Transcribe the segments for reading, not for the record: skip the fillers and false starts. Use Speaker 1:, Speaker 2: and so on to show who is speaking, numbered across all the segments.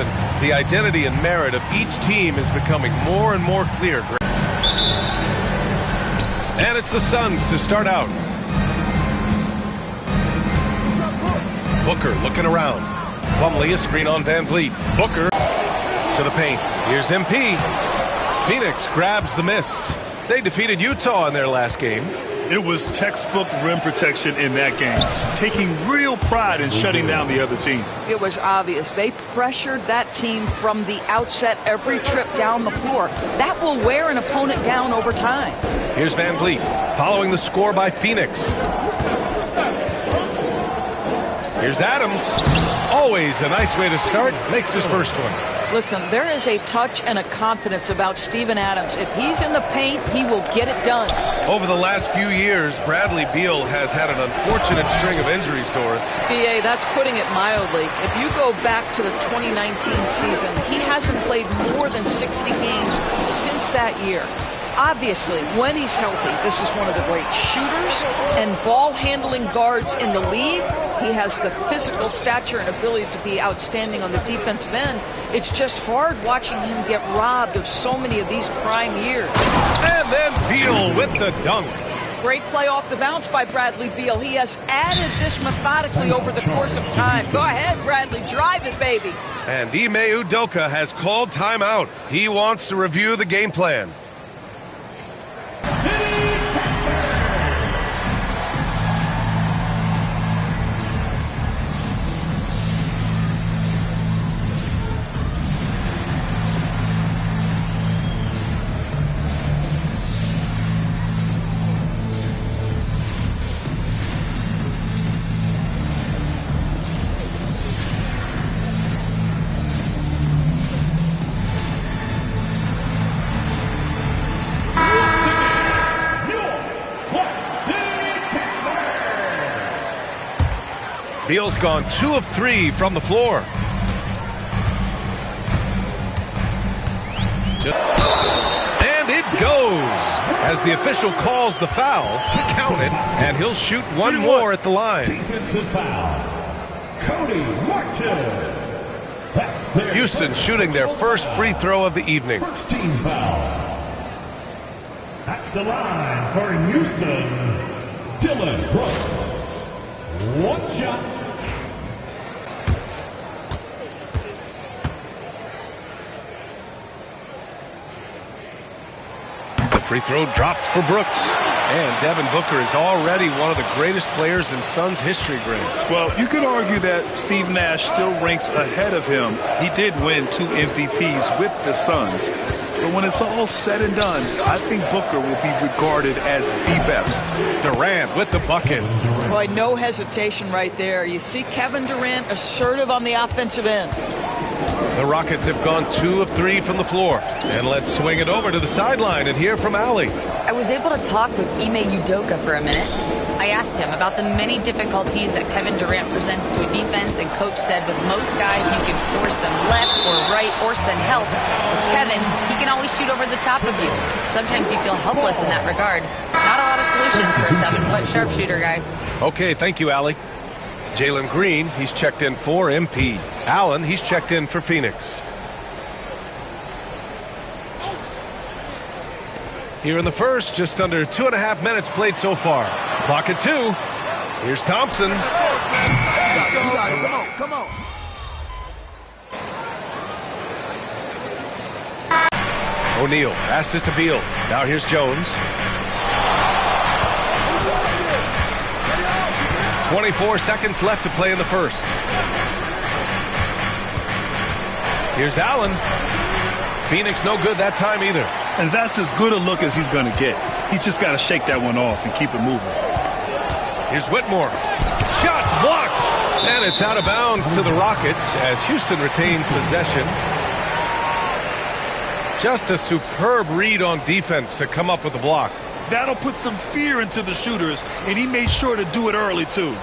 Speaker 1: season, the identity and merit of each team is becoming more and more clear. And it's the Suns to start out. Booker looking around. Plumlee, a screen on Van Vliet. Booker to the paint. Here's MP. Phoenix grabs the miss. They defeated Utah in their last game.
Speaker 2: It was textbook rim protection in that game, taking real pride in shutting down the other team.
Speaker 3: It was obvious. They pressured that team from the outset every trip down the floor. That will wear an opponent down over time.
Speaker 1: Here's Van Vliet following the score by Phoenix. Here's Adams. Always a nice way to start. Makes his first one.
Speaker 3: Listen, there is a touch and a confidence about Steven Adams. If he's in the paint, he will get it done.
Speaker 1: Over the last few years, Bradley Beal has had an unfortunate string of injuries, Doris.
Speaker 3: BA, that's putting it mildly. If you go back to the 2019 season, he hasn't played more than 60 games since that year. Obviously, when he's healthy, this is one of the great shooters and ball-handling guards in the league. He has the physical stature and ability to be outstanding on the defensive end. It's just hard watching him get robbed of so many of these prime years.
Speaker 1: And then Beal with the dunk.
Speaker 3: Great play off the bounce by Bradley Beal. He has added this methodically over the course of time. Go ahead, Bradley. Drive it, baby.
Speaker 1: And Ime Udoka has called timeout. He wants to review the game plan. Beal's gone 2 of 3 from the floor. And it goes as the official calls the foul. Count it, and he'll shoot one more at the line.
Speaker 4: Defensive foul. Cody Martin.
Speaker 1: Houston shooting their first free throw of the evening.
Speaker 4: First team foul. At the line for Houston, Dylan Brooks. One shot.
Speaker 1: The free throw dropped for Brooks. And Devin Booker is already one of the greatest players in Suns history, Greg.
Speaker 2: Well, you could argue that Steve Nash still ranks ahead of him. He did win 2 MVPs with the Suns. But when it's all said and done, I think Booker will be regarded as the best.
Speaker 1: Durant with the bucket.
Speaker 3: Boy, no hesitation right there. You see Kevin Durant assertive on the offensive end.
Speaker 1: The Rockets have gone 2 of 3 from the floor. And let's swing it over to the sideline and hear from Allie.
Speaker 5: I was able to talk with Ime Udoka for a minute. I asked him about the many difficulties that Kevin Durant presents to a defense, and Coach said with most guys you can force them left or right or send help. With Kevin, he can always shoot over the top of you. Sometimes you feel helpless in that regard. Not a lot of solutions for a 7-foot sharpshooter, guys.
Speaker 1: Okay, thank you, Allie. Jalen Green, he's checked in for MP. Allen, he's checked in for Phoenix. Here in the first, just under 2.5 minutes played so far. Clock at 2. Here's Thompson.
Speaker 6: Come on.
Speaker 1: O'Neal passed this to Beal. Now here's Jones. 24 seconds left to play in the first. Here's Allen. Phoenix no good that time either.
Speaker 2: And that's as good a look as he's going to get. He's just got to shake that one off and keep it moving.
Speaker 1: Here's Whitmore. Shots blocked. And it's out of bounds to the Rockets as Houston retains possession. Just a superb read on defense to come up with the block.
Speaker 2: That'll put some fear into the shooters, and he made sure to do it early, too.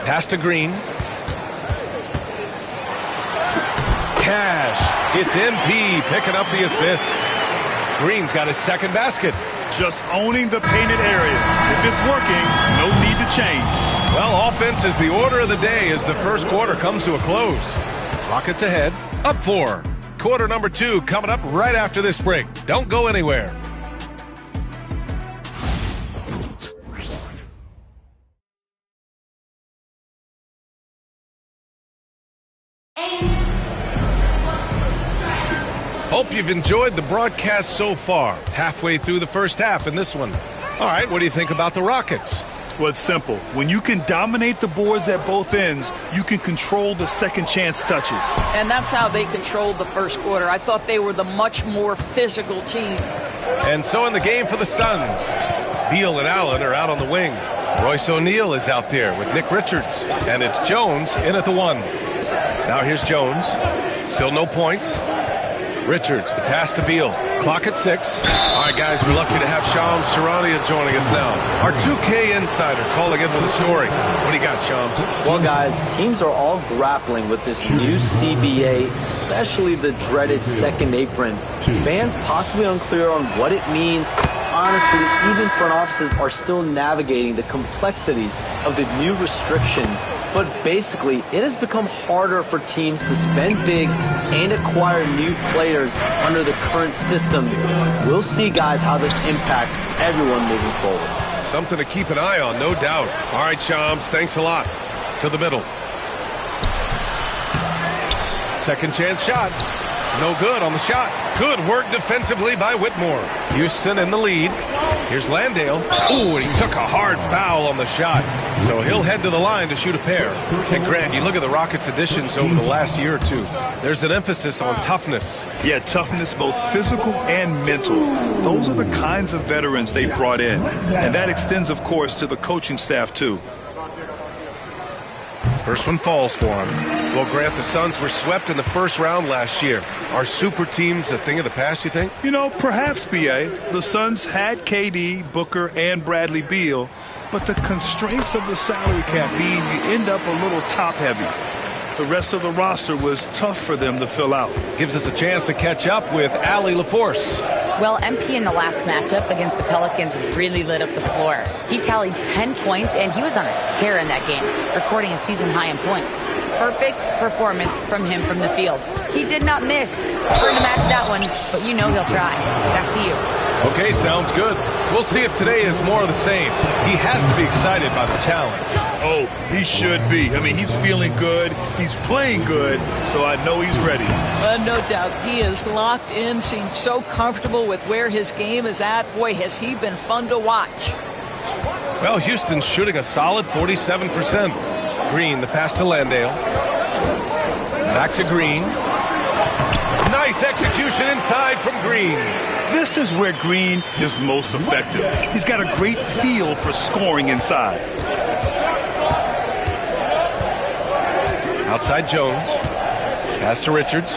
Speaker 1: Pass to Green. Cash. It's MP picking up the assist. Green's got his second basket.
Speaker 2: Just owning the painted area. If it's working, no need to change.
Speaker 1: Well, offense is the order of the day as the first quarter comes to a close. Rockets ahead, up 4. Quarter number 2 coming up right after this break. Don't go anywhere. Hope you've enjoyed the broadcast so far. Halfway through the first half in this one. All right, what do you think about the Rockets?
Speaker 2: Well, it's simple. When you can dominate the boards at both ends, you can control the second chance touches.
Speaker 3: And that's how they controlled the first quarter. I thought they were the much more physical team.
Speaker 1: And so in the game for the Suns, Beal and Allen are out on the wing. Royce O'Neal is out there with Nick Richards. And it's Jones in at the 1. Now here's Jones. Still no points. Richards, the pass to Beal. Clock at 6. All right, guys, we're lucky to have Shams Charania joining us now. Our 2K insider calling in with a story. What do you got, Shams?
Speaker 6: Well, guys, teams are all grappling with this new CBA, especially the dreaded second apron. Fans possibly unclear on what it means. Honestly, even front offices are still navigating the complexities of the new restrictions. But basically, it has become harder for teams to spend big and acquire new players under the current systems. We'll see, guys, how this impacts everyone moving forward.
Speaker 1: Something to keep an eye on, no doubt. All right, Shams, thanks a lot. To the middle. Second chance shot. No good on the shot. Good work defensively by Whitmore. Houston in the lead. Here's Landale. Ooh, and he took a hard foul on the shot. So he'll head to the line to shoot a pair. And Grant, you look at the Rockets' additions over the last year or two. There's an emphasis on toughness.
Speaker 2: Yeah, toughness, both physical and mental. Those are the kinds of veterans they've brought in. And that extends, of course, to the coaching staff, too.
Speaker 1: First one falls for him. Well, Grant, the Suns were swept in the first round last year. Are super teams a thing of the past, you think?
Speaker 2: You know, perhaps, B.A. The Suns had KD, Booker, and Bradley Beal, but the constraints of the salary cap mean you end up a little top-heavy. The rest of the roster was tough for them to fill out.
Speaker 1: Gives us a chance to catch up with Allie LaForce.
Speaker 5: Well, MP in the last matchup against the Pelicans really lit up the floor. He tallied 10 points, and he was on a tear in that game, recording a season high in points. Perfect performance from him from the field. He did not miss. Hard to match that one, but you know he'll try. Back to you.
Speaker 1: Okay, sounds good. We'll see if today is more of the same. He has to be excited by the challenge.
Speaker 2: Oh, he should be. I mean, he's feeling good. He's playing good, so I know he's ready.
Speaker 3: No doubt. He is locked in, seems so comfortable with where his game is at. Boy, has he been fun to watch.
Speaker 1: Well, Houston's shooting a solid 47%. Green, the pass to Landale. Back to Green. Nice execution inside from Green.
Speaker 2: This is where Green is most effective. He's got a great feel for scoring inside.
Speaker 1: Outside Jones. Pass to Richards.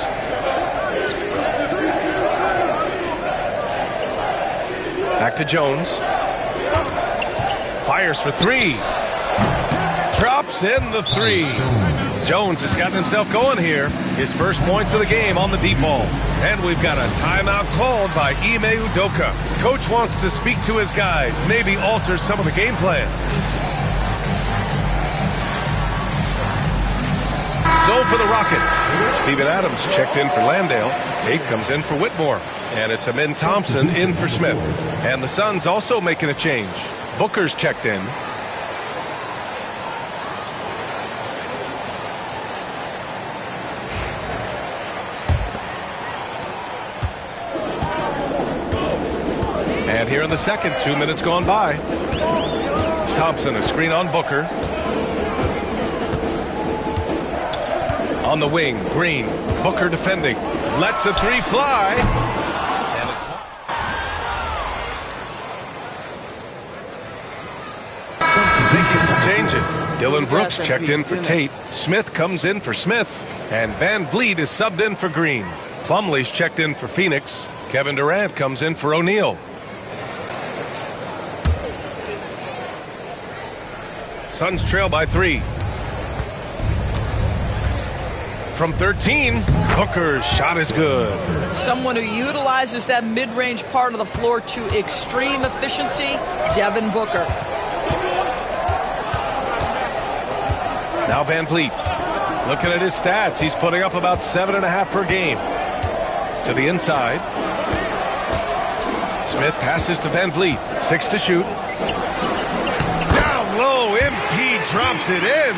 Speaker 1: Back to Jones. Fires for 3. Drops in the 3. Jones has gotten himself going here. His first points of the game on the deep ball. And we've got a timeout called by Ime Udoka. Coach wants to speak to his guys, maybe alter some of the game plan. So for the Rockets, Steven Adams checked in for Landale. Tate comes in for Whitmore. And it's Amin Thompson in for Smith. And the Suns also making a change. Booker's checked in. And here in the second, 2 minutes gone by. Thompson, a screen on Booker. On the wing, Green. Booker defending. Lets the 3 fly. And it's making some changes. Dylan Brooks checked in for Tate. Smith comes in for Smith. And Van Vliet is subbed in for Green. Plumlee's checked in for Phoenix. Kevin Durant comes in for O'Neal. Suns trail by 3. from 13. Booker's shot is good.
Speaker 3: Someone who utilizes that mid-range part of the floor to extreme efficiency, Devin Booker.
Speaker 1: Now Van Vliet. Looking at his stats, he's putting up about 7.5 per game. To the inside. Smith passes to Van Vliet. 6 to shoot. Down low, MP drops it in.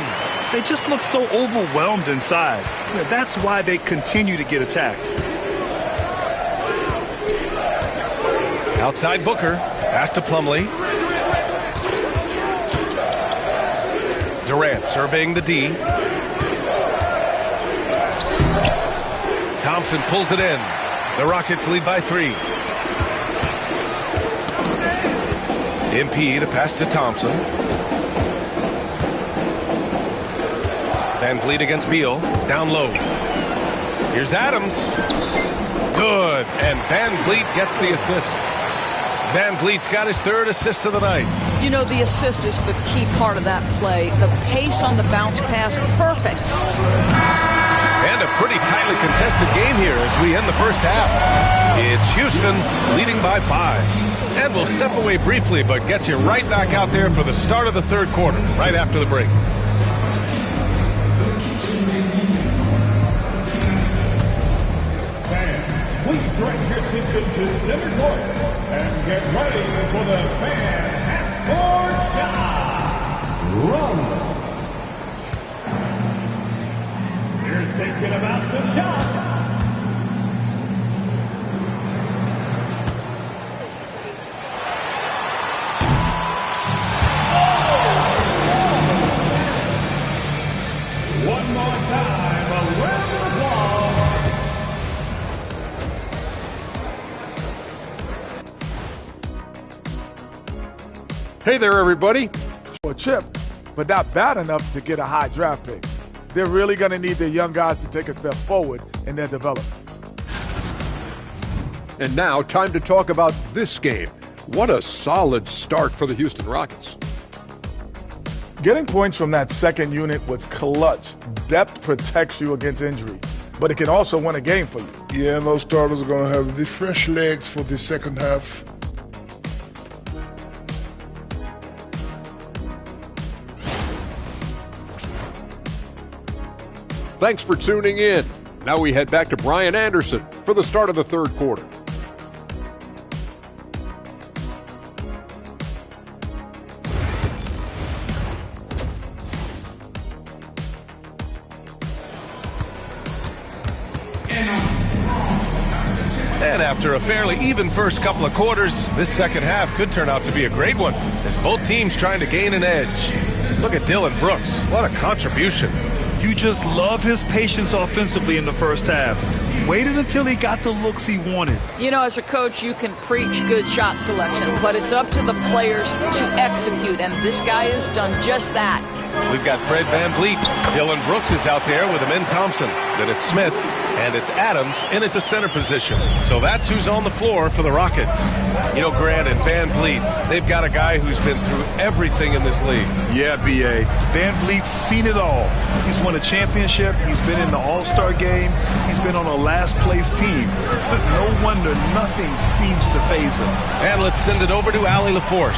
Speaker 2: They just look so overwhelmed inside. That's why they continue to get attacked.
Speaker 1: Outside Booker. Pass to Plumlee. Durant surveying the D. Thompson pulls it in. The Rockets lead by 3. MP to pass to Thompson. Van Vliet against Beal. Down low. Here's Adams. Good. And Van Vliet gets the assist. Van Vliet's got his 3rd assist of the night.
Speaker 3: You know, the assist is the key part of that play. The pace on the bounce pass, perfect.
Speaker 1: And a pretty tightly contested game here as we end the first half. It's Houston leading by 5. And we'll step away briefly, but get you right back out there for the start of the 3rd quarter, right after the break.
Speaker 4: Fans, please direct your attention to center court and get ready for the fan half-court shot. Runs. You're thinking about the shot. One more time, a round of applause.
Speaker 7: Hey there, everybody.
Speaker 8: A chip, but not bad enough to get a high draft pick. They're really going to need their young guys to take a step forward in their development.
Speaker 7: And now, time to talk about this game. What a solid start for the Houston Rockets.
Speaker 8: Getting points from that second unit was clutch. Depth protects you against injury, but it can also win a game for you.
Speaker 9: Yeah, those starters are going to have the fresh legs for the second half.
Speaker 7: Thanks for tuning in. Now we head back to Brian Anderson for the start of the 3rd quarter.
Speaker 1: And after a fairly even first couple of quarters, this second half could turn out to be a great one as both teams trying to gain an edge. Look at Dillon Brooks. What a contribution.
Speaker 2: You just love his patience offensively in the first half. He waited until he got the looks he wanted.
Speaker 3: You know, as a coach, you can preach good shot selection, but it's up to the players to execute, and this guy has done just that.
Speaker 1: We've got Fred Van Vliet. Dillon Brooks is out there with Amin Thompson. Then it's Smith, and it's Adams in at the center position. So that's who's on the floor for the Rockets. You know, Grant and Van Vliet, they've got a guy who's been through everything in this league.
Speaker 2: Yeah, B.A. Van Vliet's seen it all. He's won a championship. He's been in the All-Star game. He's been on a last-place team. No wonder nothing seems to faze him.
Speaker 1: And let's send it over to Allie LaForce.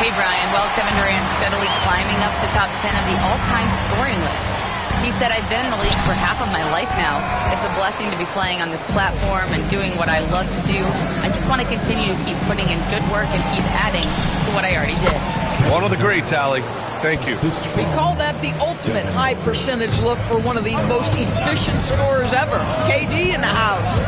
Speaker 5: Hey, Brian. Well, Kevin Durant steadily climbing up the top 10 of the all-time scoring list. He said, I've been in the league for half of my life now. It's a blessing to be playing on this platform and doing what I love to do. I just want to continue to keep putting in good work and keep adding to what I already did.
Speaker 1: One of the greats, Allie. Thank you.
Speaker 3: We call that the ultimate high percentage look for one of the most efficient scorers ever. KD in the house.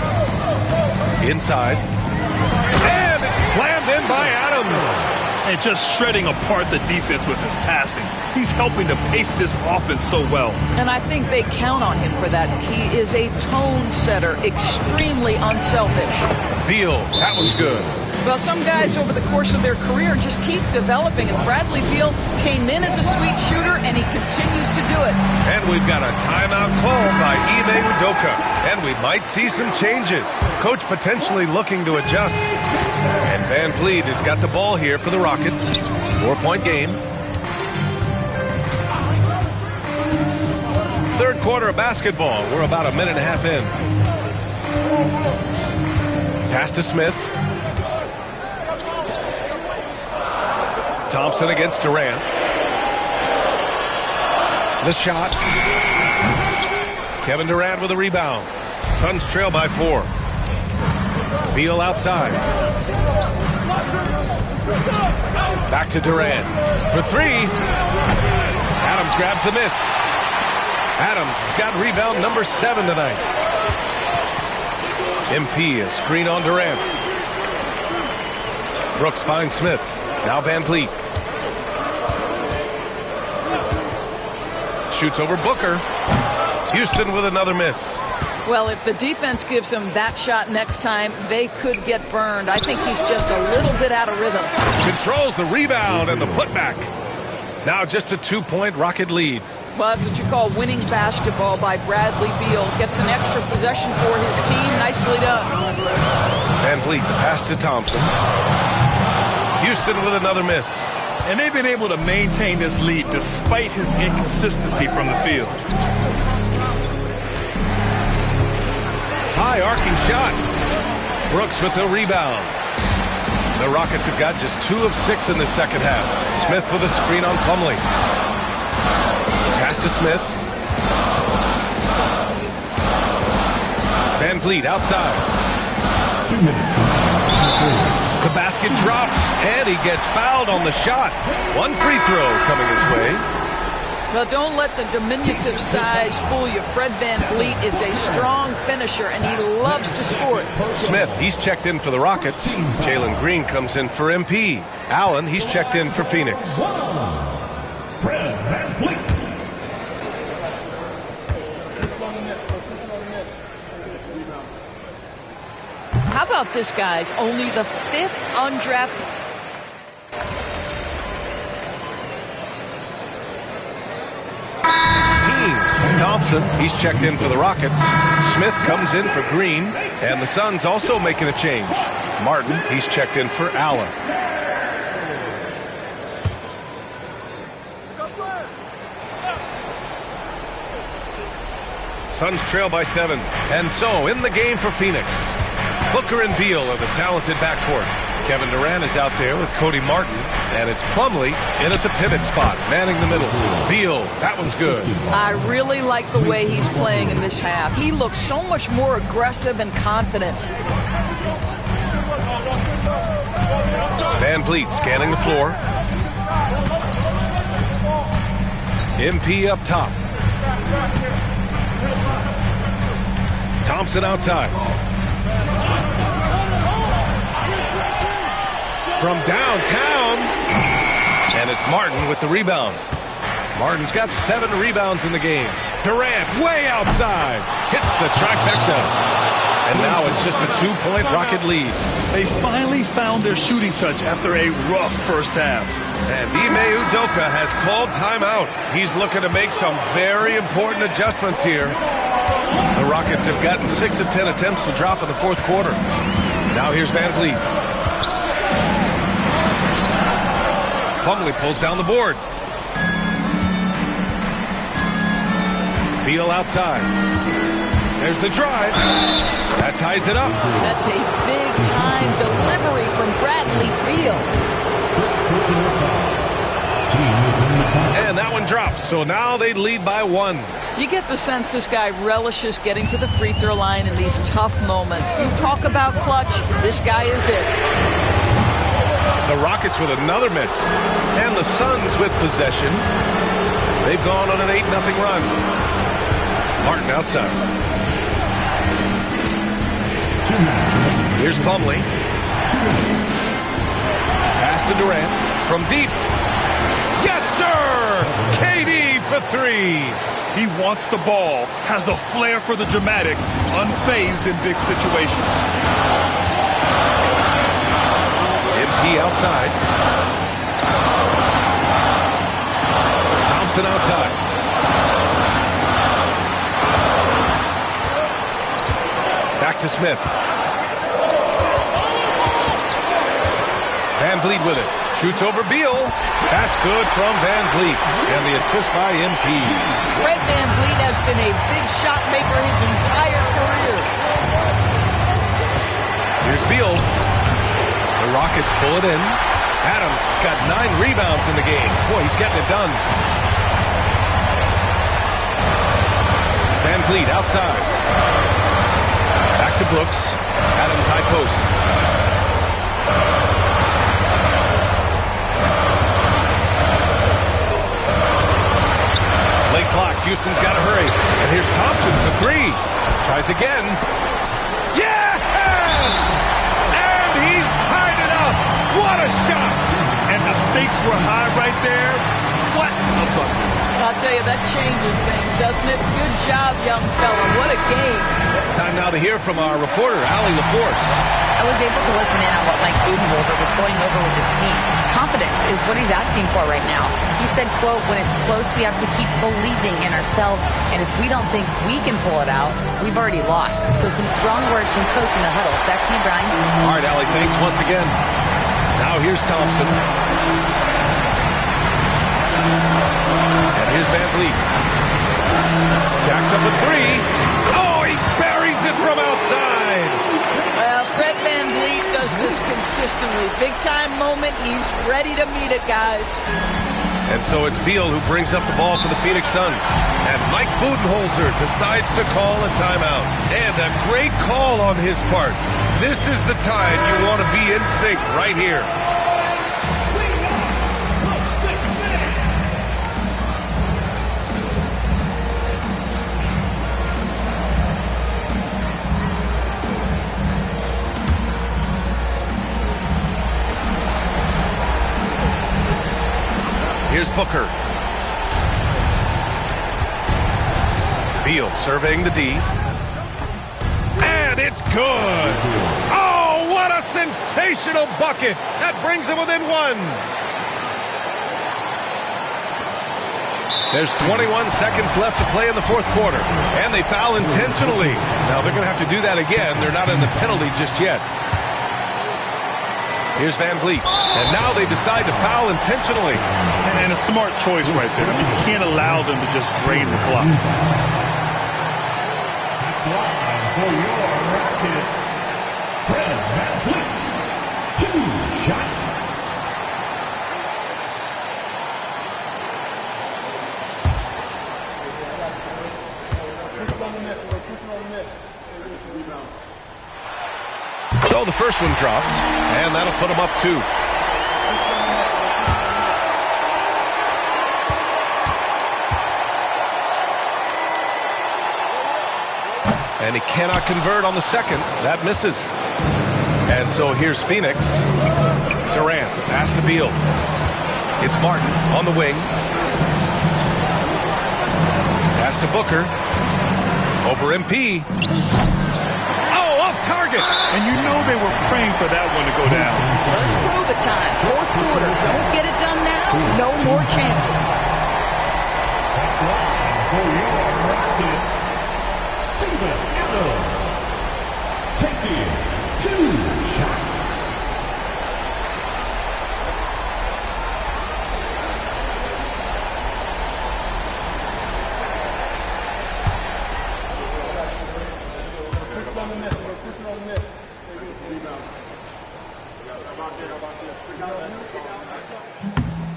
Speaker 1: Inside. And it's slammed in by Adams.
Speaker 2: And just shredding apart the defense with his passing. He's helping to pace this offense so well.
Speaker 3: And I think they count on him for that. He is a tone setter, extremely unselfish.
Speaker 1: Beal, that one's good.
Speaker 3: Well, some guys over the course of their career just keep developing, and Bradley Beal came in as a sweet shooter, and he continues to do it.
Speaker 1: And we've got a timeout called by Ime Udoka, and we might see some changes. Coach potentially looking to adjust. And Van Vliet has got the ball here for the Rockets. 4-point game. Third quarter of basketball. We're about a minute and a half in. Pass to Smith. Thompson against Durant. The shot. Kevin Durant with a rebound. Suns trail by 4. Beal outside. Back to Durant. For 3. Adams grabs the miss. Adams has got rebound number 7 tonight. MP a screen on Durant. Brooks finds Smith. Now Van Vliet. Shoots over Booker. Houston with another miss.
Speaker 3: Well, if the defense gives him that shot next time, they could get burned. I think he's just a little bit out of rhythm.
Speaker 1: Controls the rebound and the putback. Now just a 2-point Rocket lead.
Speaker 3: Well, that's what you call winning basketball by Bradley Beal. Gets an extra possession for his team. Nicely done.
Speaker 1: Van Vliet, the pass to Thompson. Houston with another miss.
Speaker 2: And they've been able to maintain this lead despite his inconsistency from the field.
Speaker 1: High arcing shot. Brooks with the rebound. The Rockets have got just 2 of 6 in the second half. Smith with a screen on Plumlee. Pass to Smith. Van Vliet outside.
Speaker 4: 2 minutes.
Speaker 1: The basket drops, and he gets fouled on the shot. 1 free throw coming his way.
Speaker 3: Well, don't let the diminutive size fool you. Fred Van Vliet is a strong finisher, and he loves to score it.
Speaker 1: Smith, he's checked in for the Rockets. Jalen Green comes in for MP. Allen, he's checked in for Phoenix.
Speaker 4: Fred Van Vliet.
Speaker 3: How about this, guys? Only the 5th undrafted.
Speaker 1: Thompson, he's checked in for the Rockets. Smith comes in for Green, and the Suns also making a change. Martin, he's checked in for Allen. Suns trail by 7. And so, in the game for Phoenix, Booker and Beal are the talented backcourt. Kevin Durant is out there with Cody Martin, and it's Plumlee in at the pivot spot, manning the middle. Beal, that one's good.
Speaker 3: I really like the way he's playing in this half. He looks so much more aggressive and confident.
Speaker 1: Van Vliet scanning the floor. MP up top. Thompson outside. From downtown, and it's Martin with the rebound. Martin's got 7 rebounds in the game. Durant way outside, hits the trifecta, and now it's just a 2-point Rocket lead.
Speaker 2: They finally found their shooting touch after a rough first half.
Speaker 1: And Ime Udoka has called timeout. He's looking to make some very important adjustments here. The Rockets have gotten 6 of 10 attempts to drop in the 4th quarter. Now here's Van Vliet. Plumlee pulls down the board. Beal outside. There's the drive. That ties it up.
Speaker 3: That's a big-time delivery from Bradley Beal.
Speaker 1: And that one drops, so now they lead by 1.
Speaker 3: You get the sense this guy relishes getting to the free throw line in these tough moments. You talk about clutch, this guy is it.
Speaker 1: The Rockets with another miss. And the Suns with possession. They've gone on an 8-0 run. Martin outside. Here's Plumlee. Pass to Durant. From deep. Yes, sir! KD for 3.
Speaker 2: He wants the ball, has a flair for the dramatic, unfazed in big situations.
Speaker 1: MP outside. Thompson outside. Back to Smith. Van Vliet with it. Shoots over Beal. That's good from Van Vliet. And the assist by MP.
Speaker 3: Fred Van Vliet has been a big shot maker his entire career.
Speaker 1: Here's Beal. The Rockets pull it in. Adams has got 9 rebounds in the game. Boy, he's getting it done. Van Vliet outside. Back to Brooks. Adams high post. Late clock. Houston's got to hurry. And here's Thompson for 3. Tries again. Yes! And he's tied it up. What a shot!
Speaker 2: And the stakes were high right there. What a bucket.
Speaker 3: I'll tell you, that changes things, doesn't it? Good job, young fella. What a game.
Speaker 1: Time now to hear from our reporter, Allie LaForce.
Speaker 5: I was able to listen in on what Mike Budenholzer was going over with his team. Confidence is what he's asking for right now. He said, quote, when it's close, we have to keep believing in ourselves, and if we don't think we can pull it out, we've already lost. So some strong words from coach in the huddle. Back to you, Brian.
Speaker 1: All right, Allie, thanks once again. Now here's Thompson. And here's Van Vliet. Jacks up a 3. Oh, he buries it from outside.
Speaker 3: Fred Van Vliet does this consistently. Big time moment. He's ready to meet it, guys.
Speaker 1: And so it's Beal who brings up the ball for the Phoenix Suns. And Mike Budenholzer decides to call a timeout. And a great call on his part. This is the time you want to be in sync right here. Here's Booker. Beal surveying the D. And it's good. Oh, what a sensational bucket. That brings him within 1. There's 21 seconds left to play in the 4th quarter. And they foul intentionally. Now they're going to have to do that again. They're not in the penalty just yet. Here's Van Vliet. And now they decide to foul intentionally.
Speaker 2: And a smart choice right there. I mean, you can't allow them to just drain the clock.
Speaker 4: For your Rockets, Fred Van Vliet. 2 shots.
Speaker 1: So the first one drops, and that'll put him up 2. And he cannot convert on the second. That misses. And so here's Phoenix. Durant, the pass to Beal. It's Martin on the wing. Pass to Booker. Over MP. Target.
Speaker 2: And you know they were praying for that one to go down.
Speaker 3: Let's prove the time. 4th quarter. Don't get it done now. No more chances.
Speaker 4: For your Rockets, Steven Adams. Taking 2 shots.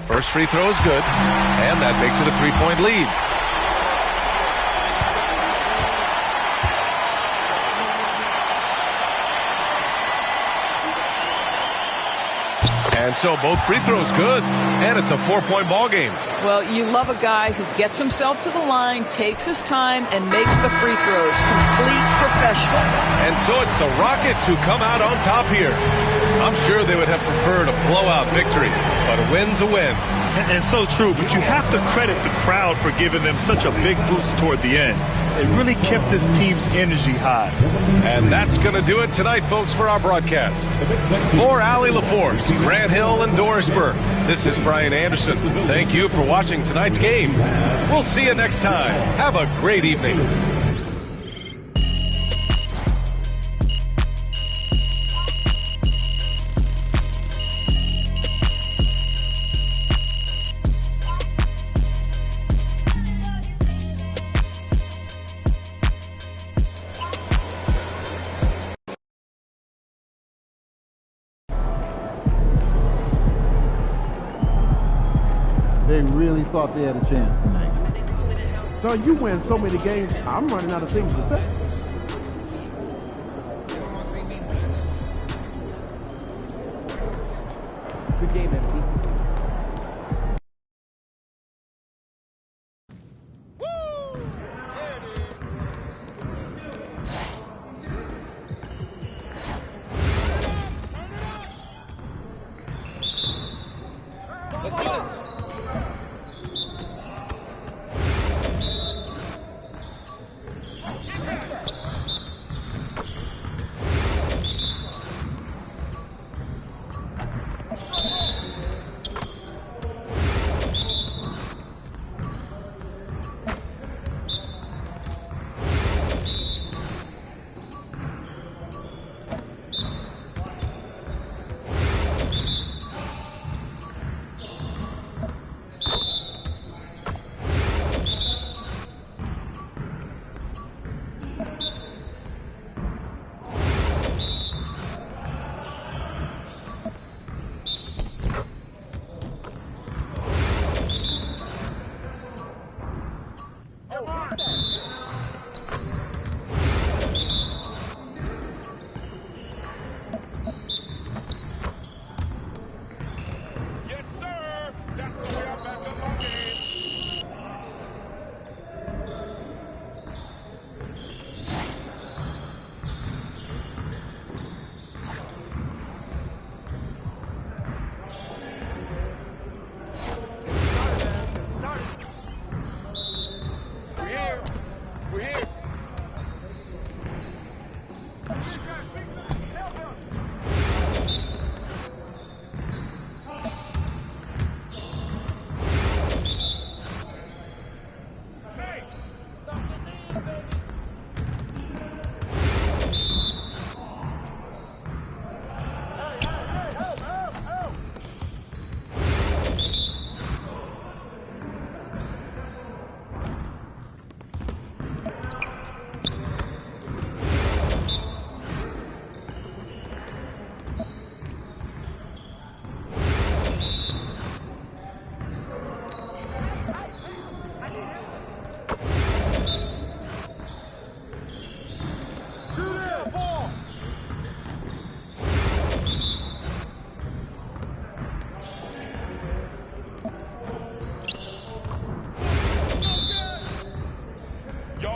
Speaker 1: First free throw is good, and that makes it a 3-point lead. And so both free throws good, and it's a 4-point ball game.
Speaker 3: Well, you love a guy who gets himself to the line, takes his time, and makes the free throws. Complete professional.
Speaker 1: And so it's the Rockets who come out on top here. I'm sure they would have preferred a blowout victory, but a win's a win.
Speaker 2: And so true, but you have to credit the crowd for giving them such a big boost toward the end. It really kept this team's energy high.
Speaker 1: And that's going to do it tonight, folks, for our broadcast. For Allie LaForce, Grant Hill, and Doris Burke, this is Brian Anderson. Thank you for watching tonight's game. We'll see you next time. Have a great evening.
Speaker 10: They really thought they had a chance tonight.
Speaker 11: So you win so many games, I'm running out of things to say. Good game, MP.
Speaker 12: Let's do this.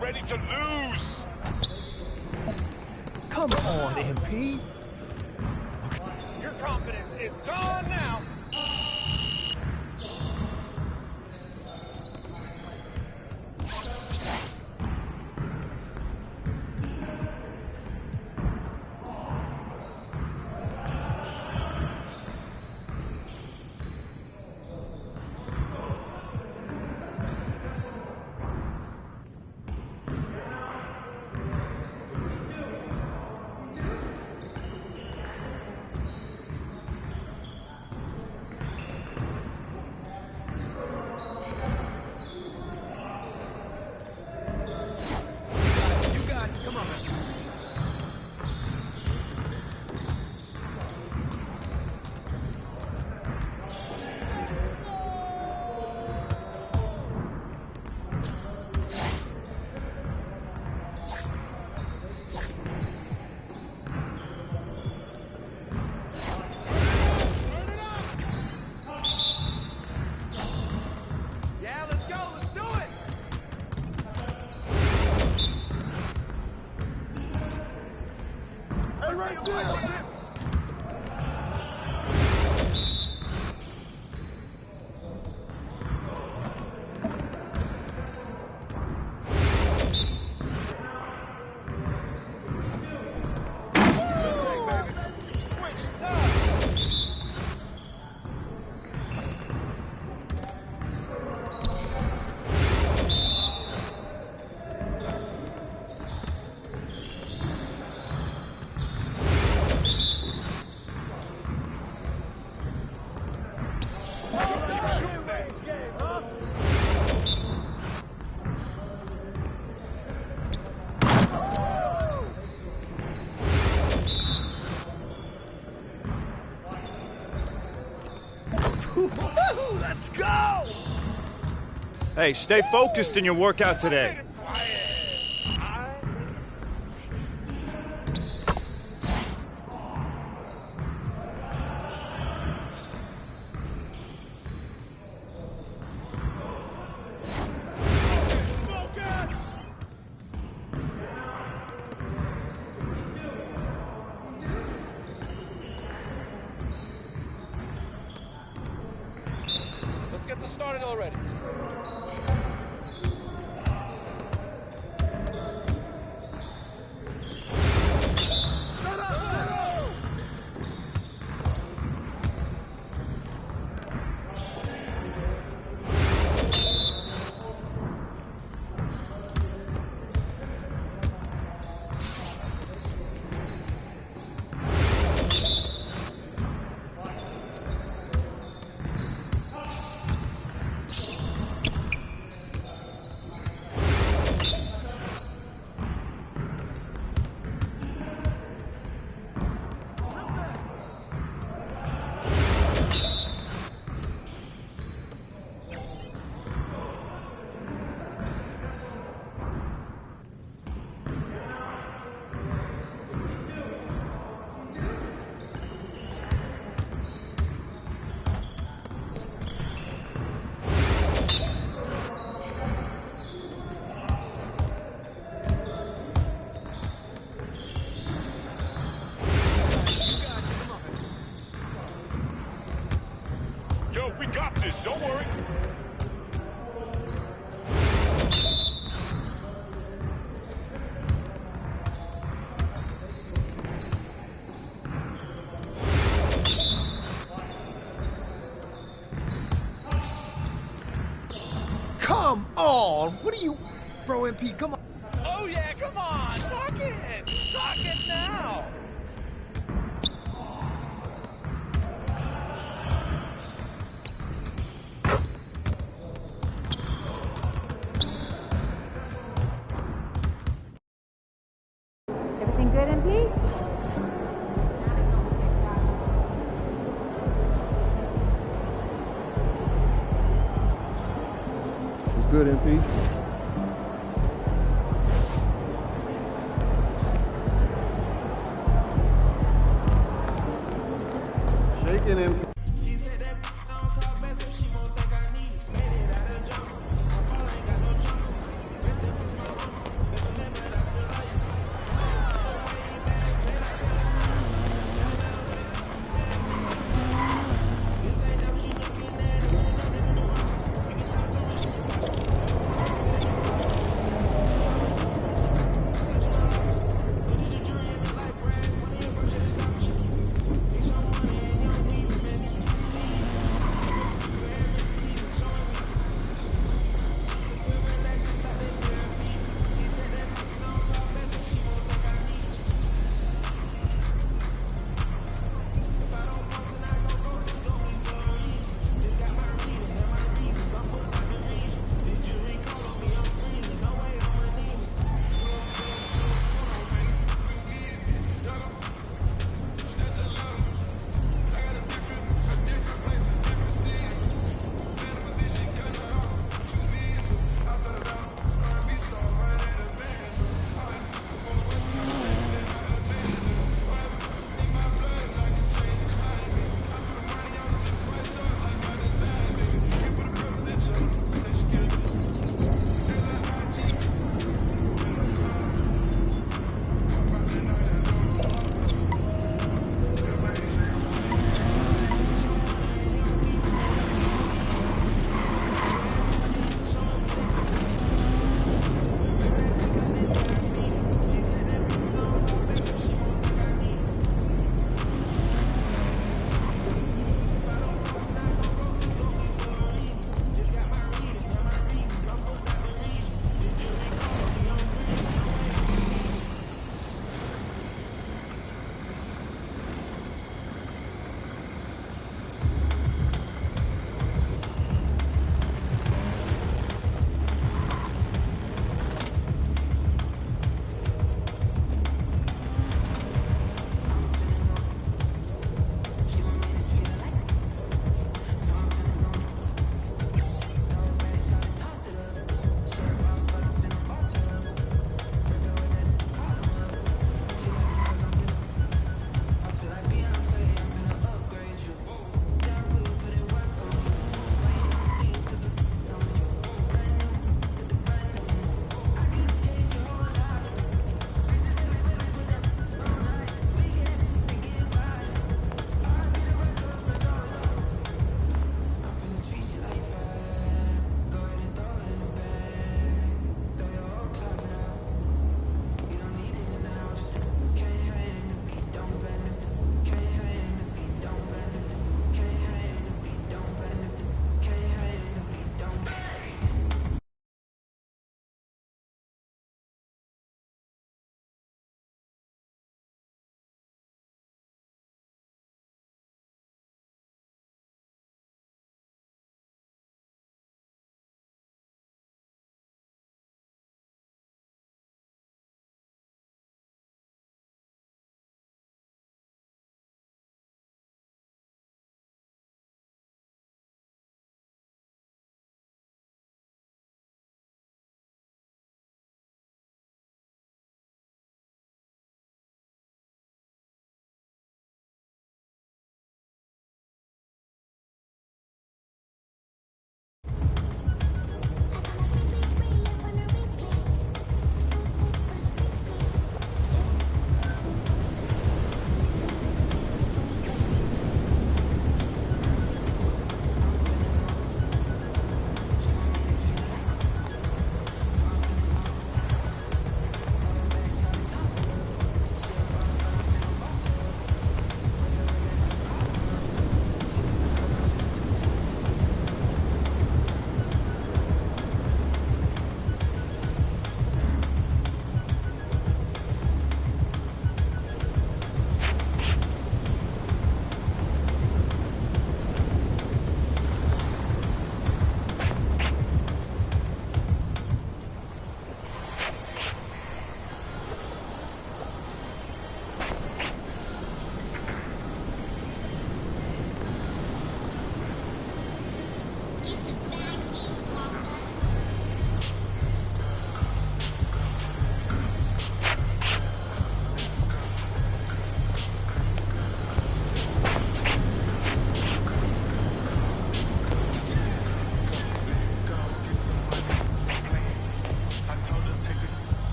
Speaker 13: Ready to lose.
Speaker 14: Come on, MP.
Speaker 13: Your confidence is gone now.
Speaker 14: Let's go!
Speaker 15: Hey, stay focused in your workout today.
Speaker 12: Let's get this started already.
Speaker 13: Yo, we got this. Don't worry.
Speaker 14: Come on! What are you... Bro, MP, come on.
Speaker 13: Oh, yeah, come on. Talk it. Talk it now.
Speaker 16: Everything good, MP?
Speaker 11: It's good, MP.